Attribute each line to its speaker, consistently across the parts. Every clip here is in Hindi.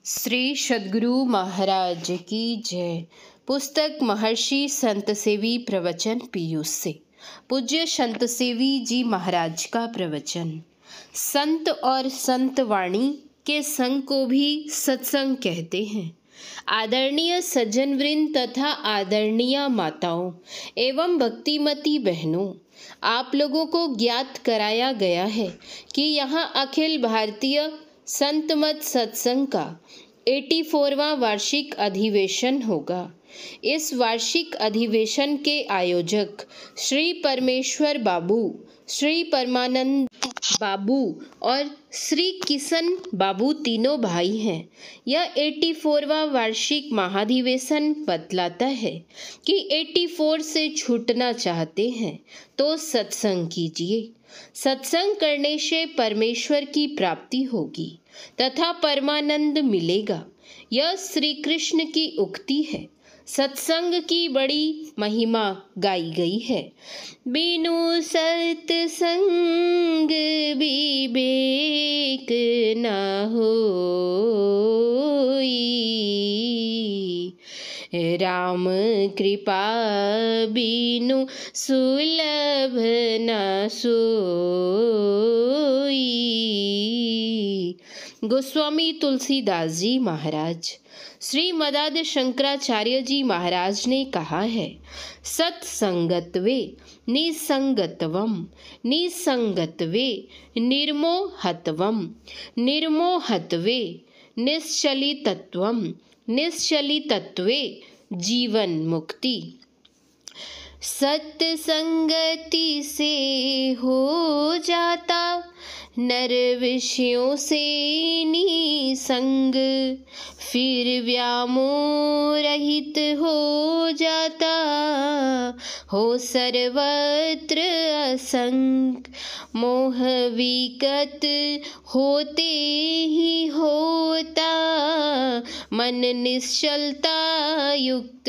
Speaker 1: श्री सद्गुरु महाराज की जय। पुस्तक महर्षि संत सेवी प्रवचन पीयूष से। पूज्य संत सेवी जी महाराज का प्रवचन। संत और संत वाणी के संग को भी सत्संग कहते हैं। आदरणीय सज्जन वृंद तथा आदरणीय माताओं एवं भक्तिमती बहनों, आप लोगों को ज्ञात कराया गया है कि यहाँ अखिल भारतीय संत मत सत्संग का 84वां वार्षिक अधिवेशन होगा। इस वार्षिक अधिवेशन के आयोजक श्री परमेश्वर बाबू, श्री परमानंद बाबू और श्री किशन बाबू तीनों भाई हैं। यह 84वां वार्षिक महाधिवेशन बतलाता है कि 84 से छूटना चाहते हैं तो सत्संग कीजिए। सत्संग करने से परमेश्वर की प्राप्ति होगी तथा परमानंद मिलेगा। यह श्री कृष्ण की उक्ति है। सत्संग की बड़ी महिमा गाई गई है। बिनु सत्संग विवेक न होई, राम कृपा बिनु सुलभ न सोई। गोस्वामी तुलसीदास जी महाराज। श्री मदाद शंकराचार्य जी महाराज ने कहा है, सत्संगत्वे निसंगत्वम, निसंगत्वे निर्मोहत्वम, निर्मोहत्वे निश्चलितत्वम, निश्चलितत्वे जीवन मुक्ति। सत्संगति से हो जाता नर विषयों से निसंग, फिर व्यामोह हो जाता हो सर्वत्र असंग। मोह विगत होते ही होता मन निश्चलता युक्त,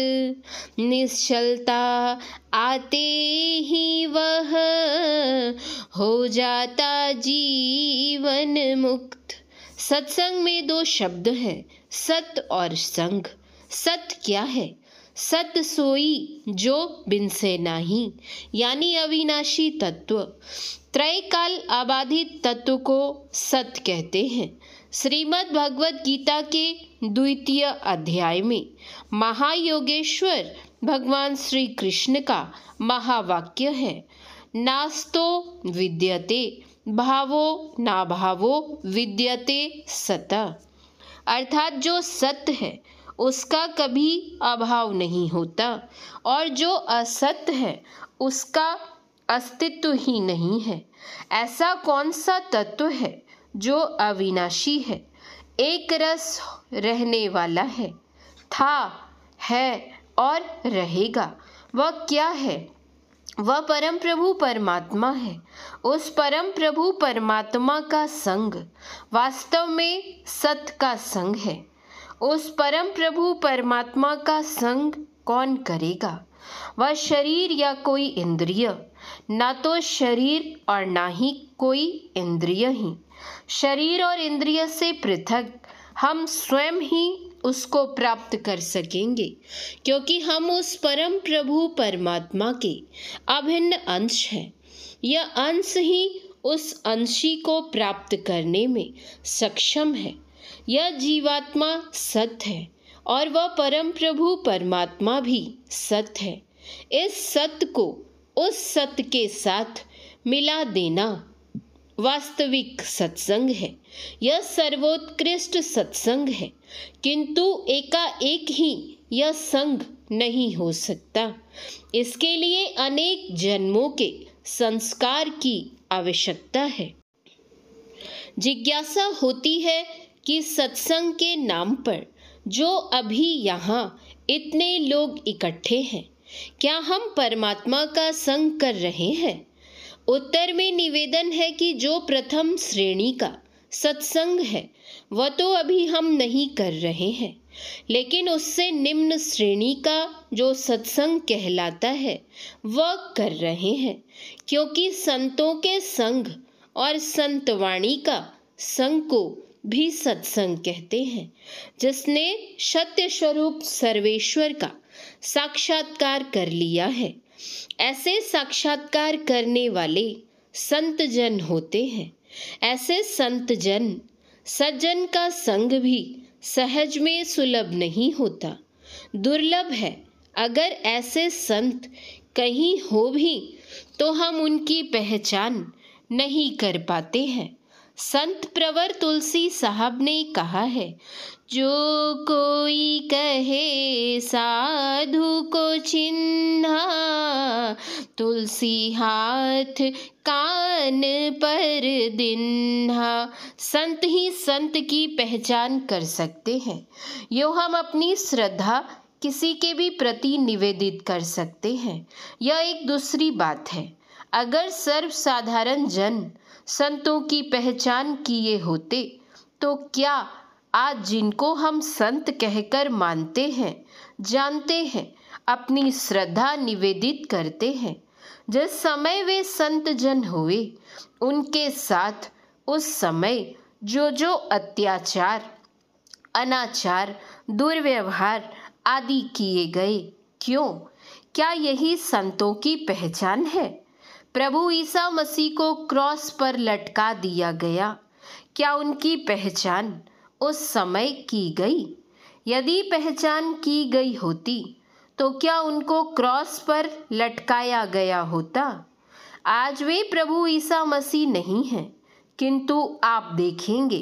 Speaker 1: निश्चलता आते ही वह हो जाता जीवन मुक्त। सत्संग में दो शब्द हैं, सत और संग। सत क्या है? सत सोई जो बिन से नाही, यानी अविनाशी तत्व। त्रैकाल अबाधित तत्व को सत कहते हैं। श्रीमद् भगवद गीता के 2वें अध्याय में महायोगेश्वर भगवान श्री कृष्ण का महावाक्य है, नास्तो विद्यते भावो ना भावो विद्यते सत। अर्थात जो सत्य है उसका कभी अभाव नहीं होता और जो असत्य है उसका अस्तित्व ही नहीं है। ऐसा कौन सा तत्व है जो अविनाशी है, एक रस रहने वाला है, था, है और रहेगा? वह क्या है? वह परम प्रभु परमात्मा है। उस परम प्रभु परमात्मा का संग वास्तव में सत का संग है। उस परम प्रभु परमात्मा का संग कौन करेगा? वह शरीर या कोई इंद्रिय, ना तो शरीर और ना ही कोई इंद्रिय ही। शरीर और इंद्रिय से पृथक हम स्वयं ही उसको प्राप्त कर सकेंगे, क्योंकि हम उस परम प्रभु परमात्मा के अभिन्न अंश हैं। यह अंश ही उस अंशी को प्राप्त करने में सक्षम है। यह जीवात्मा सत्य है और वह परम प्रभु परमात्मा भी सत्य है। इस सत्य को उस सत्य के साथ मिला देना वास्तविक सत्संग है। यह सर्वोत्कृष्ट सत्संग है, किंतु एकाएक ही यह संग नहीं हो सकता। इसके लिए अनेक जन्मों के संस्कार की आवश्यकता है। जिज्ञासा होती है कि सत्संग के नाम पर जो अभी यहाँ इतने लोग इकट्ठे हैं, क्या हम परमात्मा का संग कर रहे हैं? उत्तर में निवेदन है कि जो प्रथम श्रेणी का सत्संग है वह तो अभी हम नहीं कर रहे हैं, लेकिन उससे निम्न श्रेणी का जो सत्संग कहलाता है वह कर रहे हैं, क्योंकि संतों के संग और संतवाणी का संग को भी सत्संग कहते हैं, जिसने सत्य स्वरूप सर्वेश्वर का साक्षात्कार कर लिया है। ऐसे साक्षात्कार करने वाले संत जन होते हैं। ऐसे संत जन सज्जन का संग भी सहज में सुलभ नहीं होता, दुर्लभ है। अगर ऐसे संत कहीं हो भी तो हम उनकी पहचान नहीं कर पाते हैं। संत प्रवर तुलसी साहब ने कहा है, जो कोई कहे साधु को चिन्हा, तुलसी हाथ कान पर दिन्हा। संत ही संत की पहचान कर सकते हैं। यो हम अपनी श्रद्धा किसी के भी प्रति निवेदित कर सकते हैं। यह एक दूसरी बात है। अगर सर्वसाधारण जन संतों की पहचान किए होते तो क्या आज जिनको हम संत कहकर मानते हैं, जानते हैं, अपनी श्रद्धा निवेदित करते हैं, जिस समय वे संत जन हुए उनके साथ उस समय जो अत्याचार, अनाचार, दुर्व्यवहार आदि किए गए, क्यों? क्या यही संतों की पहचान है? प्रभु ईसा मसीह को क्रॉस पर लटका दिया गया, क्या उनकी पहचान उस समय की गई? यदि पहचान की गई होती तो क्या उनको क्रॉस पर लटकाया गया होता? आज वे प्रभु ईसा मसीह नहीं हैं, किंतु आप देखेंगे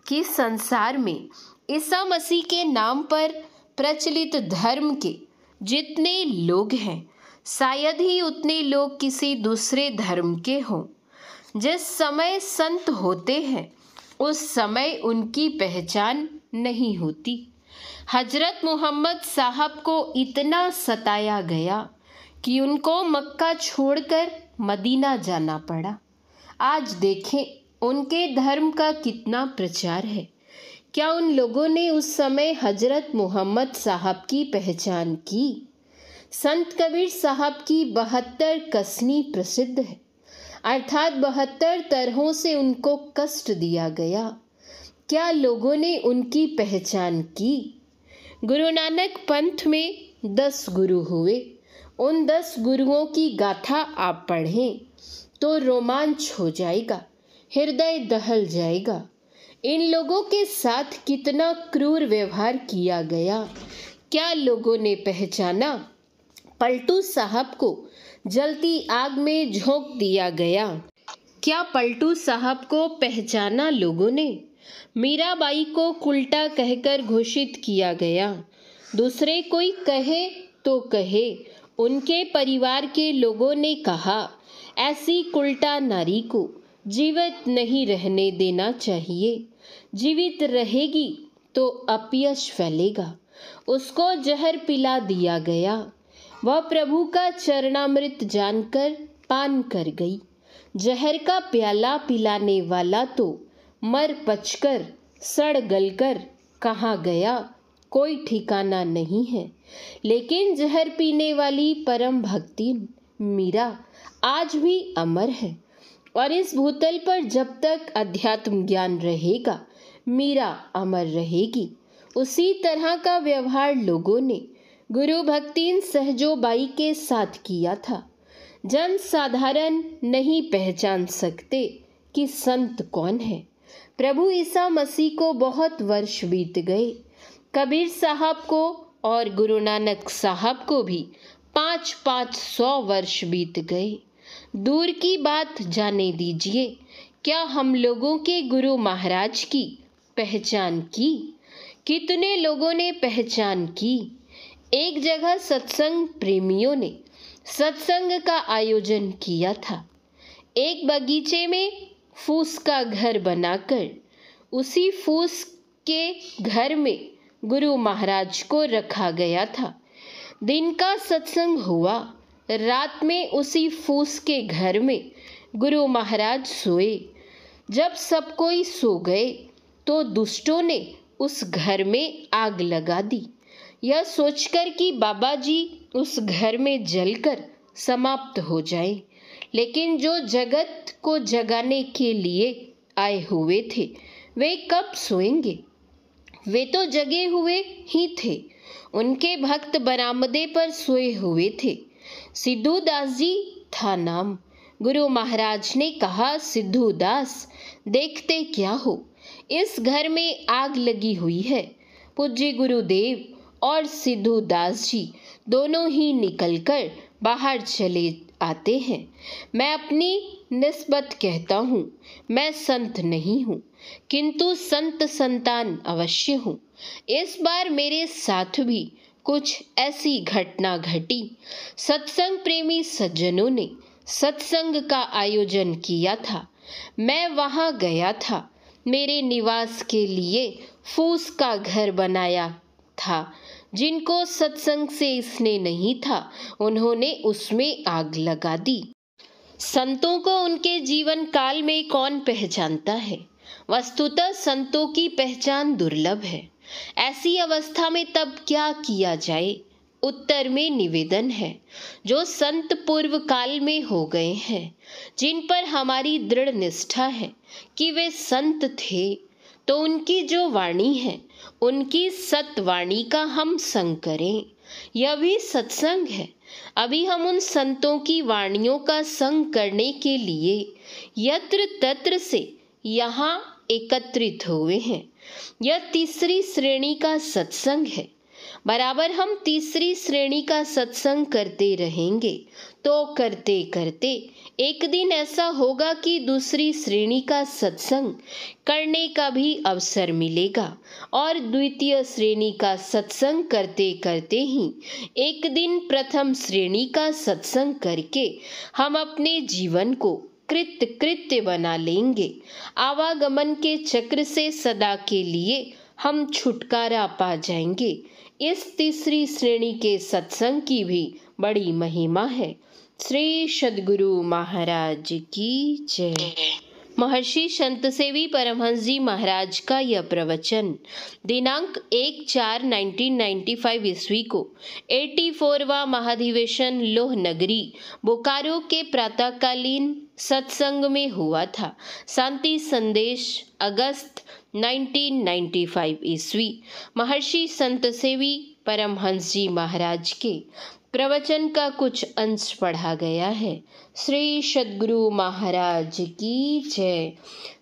Speaker 1: कि संसार में ईसा मसीह के नाम पर प्रचलित धर्म के जितने लोग हैं, शायद ही उतने लोग किसी दूसरे धर्म के हों। जिस समय संत होते हैं उस समय उनकी पहचान नहीं होती। हजरत मोहम्मद साहब को इतना सताया गया कि उनको मक्का छोड़कर मदीना जाना पड़ा। आज देखें उनके धर्म का कितना प्रचार है। क्या उन लोगों ने उस समय हजरत मोहम्मद साहब की पहचान की? संत कबीर साहब की 72 कसनी प्रसिद्ध है, अर्थात 72 तरहों से उनको कष्ट दिया गया। क्या लोगों ने उनकी पहचान की? गुरु नानक पंथ में 10 गुरु हुए। उन 10 गुरुओं की गाथा आप पढ़ें तो रोमांच हो जाएगा, हृदय दहल जाएगा। इन लोगों के साथ कितना क्रूर व्यवहार किया गया, क्या लोगों ने पहचाना? पलटू साहब को जलती आग में झोंक दिया गया, क्या पलटू साहब को पहचाना लोगों ने? मीराबाई को उल्टा कहकर घोषित किया गया। दूसरे कोई कहे तो कहे, उनके परिवार के लोगों ने कहा, ऐसी उल्टा नारी को जीवित नहीं रहने देना चाहिए, जीवित रहेगी तो अपयश फैलेगा। उसको जहर पिला दिया गया। वह प्रभु का चरणामृत जानकर पान कर गई। जहर का प्याला पिलाने वाला तो मर पचकर सड़ गलकर कहाँ गया, कोई ठिकाना नहीं है। लेकिन जहर पीने वाली परम भक्ति मीरा आज भी अमर है और इस भूतल पर जब तक अध्यात्म ज्ञान रहेगा मीरा अमर रहेगी। उसी तरह का व्यवहार लोगों ने गुरु भक्तिन सहजोबाई के साथ किया था। जन साधारण नहीं पहचान सकते कि संत कौन है। प्रभु ईसा मसीह को बहुत वर्ष बीत गए। कबीर साहब को और गुरु नानक साहब को भी 500 वर्ष बीत गए। दूर की बात जाने दीजिए, क्या हम लोगों के गुरु महाराज की पहचान की? कितने लोगों ने पहचान की? एक जगह सत्संग प्रेमियों ने सत्संग का आयोजन किया था। एक बगीचे में फूस का घर बनाकर उसी फूस के घर में गुरु महाराज को रखा गया था। दिन का सत्संग हुआ, रात में उसी फूस के घर में गुरु महाराज सोए। जब सब कोई सो गए तो दुष्टों ने उस घर में आग लगा दी, यह सोचकर कि बाबा जी उस घर में जलकर समाप्त हो जाए। लेकिन जो जगत को जगाने के लिए आए हुए थे वे कब सोएंगे? वे तो जगे हुए ही थे। उनके भक्त बरामदे पर सोए हुए थे। सिद्धू दास जी था नाम। गुरु महाराज ने कहा, सिद्धू दास, देखते क्या हो, इस घर में आग लगी हुई है। पूज्य गुरुदेव और सिद्धू दास जी दोनों ही निकलकर बाहर चले आते हैं। मैं अपनी निस्बत कहता हूँ, मैं संत नहीं हूँ, किंतु संत संतान अवश्य हूँ। इस बार मेरे साथ भी कुछ ऐसी घटना घटी। सत्संग प्रेमी सज्जनों ने सत्संग का आयोजन किया था। मैं वहां गया था। मेरे निवास के लिए फूस का घर बनाया था। जिनको सत्संग से स्नेह नहीं था, उन्होंने उसमें आग लगा दी। संतों को उनके जीवन काल में कौन पहचानता है? वस्तुतः संतों की पहचान दुर्लभ है। ऐसी अवस्था में तब क्या किया जाए? उत्तर में निवेदन है, जो संत पूर्व काल में हो गए हैं, जिन पर हमारी दृढ़ निष्ठा है कि वे संत थे, तो उनकी जो वाणी है, उनकी सतवाणी का हम संग करें। यह भी सत्संग है। अभी हम उन संतों की वाणियों का संग करने के लिए यत्र तत्र से यहाँ एकत्रित हुए हैं। यह तीसरी श्रेणी का सत्संग है। बराबर हम तीसरी श्रेणी का सत्संग करते रहेंगे तो करते करते एक दिन ऐसा होगा कि दूसरी श्रेणी का सत्संग करने का भी अवसर मिलेगा, और द्वितीय श्रेणी का सत्संग करते करते ही एक दिन प्रथम श्रेणी का सत्संग करके हम अपने जीवन को कृत्य बना लेंगे। आवागमन के चक्र से सदा के लिए हम छुटकारा पा जाएंगे। इस तीसरी श्रेणी के सत्संग की भी बड़ी महिमा है। श्री सद्गुरु महाराज की जय। महर्षि संतसेवी परमहंस जी महाराज का यह प्रवचन दिनांक 1/4/1995 ईस्वी को 84वां महाधिवेशन लोह नगरी बोकारो के प्रातःकालीन सत्संग में हुआ था। शांति संदेश अगस्त 1995 ईस्वी। महर्षि संतसेवी परमहंस जी महाराज के प्रवचन का कुछ अंश पढ़ा गया है। श्री सद्गुरु महाराज की जय।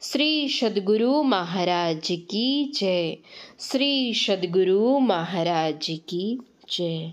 Speaker 1: श्री सद्गुरु महाराज की जय। श्री सद्गुरु महाराज की जय।